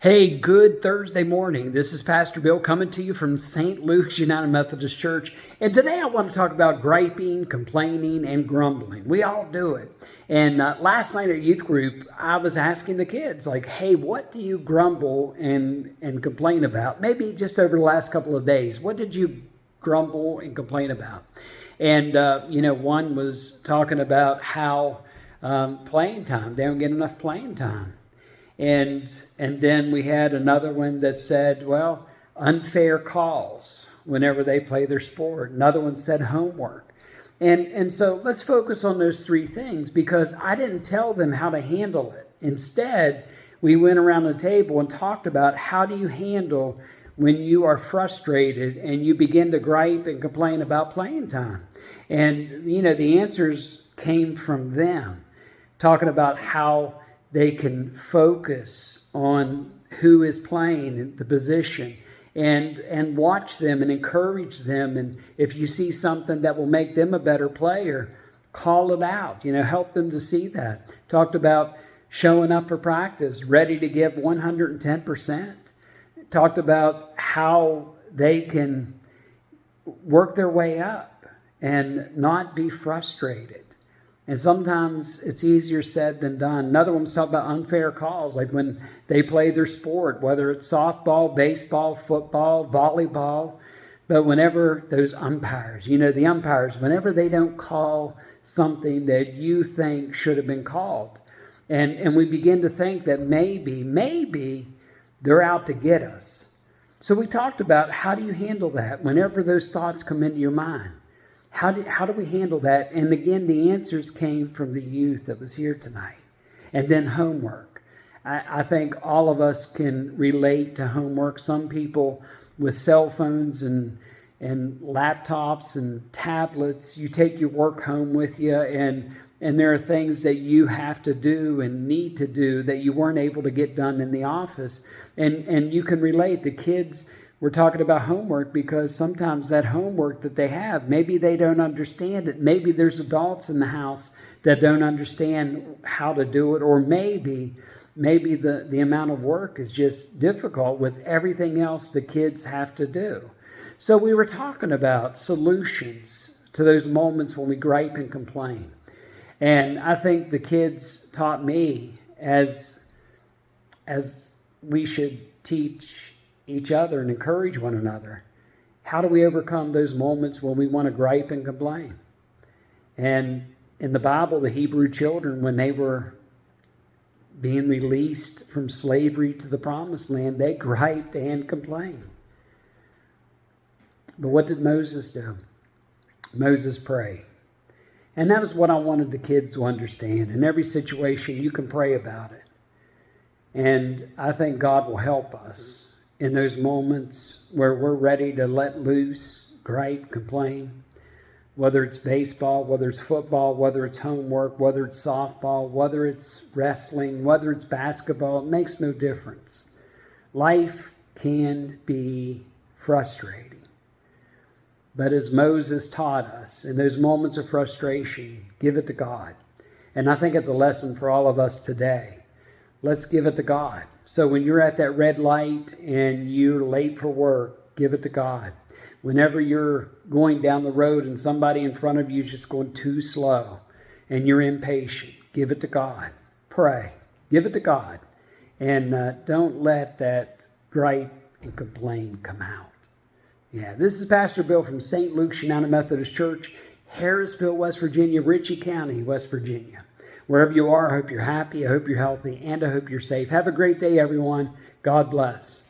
Hey, good Thursday morning. This is Pastor Bill coming to you from St. Luke's United Methodist Church. And today I want to talk about griping, complaining, and grumbling. We all do it. And last night at youth group, I was asking the kids, like, hey, what do you grumble and complain about? Maybe just over the last couple of days. What did you grumble and complain about? And, one was talking about how playing time, they don't get enough playing time. And then we had another one that said, well, unfair calls whenever they play their sport. Another one said homework. And so let's focus on those three things because I didn't tell them how to handle it. Instead, we went around the table and talked about how do you handle when you are frustrated and you begin to gripe and complain about playing time. And, the answers came from them, talking about how they can focus on who is playing the position and watch them and encourage them. And if you see something that will make them a better player, call it out, help them to see that. Talked about showing up for practice, ready to give 110%. Talked about how they can work their way up and not be frustrated. And sometimes it's easier said than done. Another one was talking about unfair calls, like when they play their sport, whether it's softball, baseball, football, volleyball. But whenever those umpires, the umpires, whenever they don't call something that you think should have been called, and we begin to think that maybe they're out to get us. So we talked about how do you handle that whenever those thoughts come into your mind. How do we handle that? And again, the answers came from the youth that was here tonight. And then homework. I think all of us can relate to homework. Some people with cell phones and laptops and tablets, you take your work home with you and there are things that you have to do and need to do that you weren't able to get done in the office. And you can relate. The kids, we're talking about homework because sometimes that homework that they have, maybe they don't understand it. Maybe there's adults in the house that don't understand how to do it. Or maybe the amount of work is just difficult with everything else the kids have to do. So we were talking about solutions to those moments when we gripe and complain. And I think the kids taught me as we should teach each other and encourage one another. How do we overcome those moments when we want to gripe and complain? And in the Bible, the Hebrew children, when they were being released from slavery to the promised land, they griped and complained. But what did Moses do? Moses prayed. And that was what I wanted the kids to understand. In every situation, you can pray about it. And I think God will help us in those moments where we're ready to let loose, gripe, complain, whether it's baseball, whether it's football, whether it's homework, whether it's softball, whether it's wrestling, whether it's basketball, it makes no difference. Life can be frustrating. But as Moses taught us, in those moments of frustration, give it to God. And I think it's a lesson for all of us today. Let's give it to God. So when you're at that red light and you're late for work, give it to God. Whenever you're going down the road and somebody in front of you is just going too slow and you're impatient, give it to God. Pray. Give it to God. And don't let that gripe and complain come out. Yeah, this is Pastor Bill from St. Luke's United Methodist Church, Harrisville, West Virginia, Ritchie County, West Virginia. Wherever you are, I hope you're happy, I hope you're healthy, and I hope you're safe. Have a great day, everyone. God bless.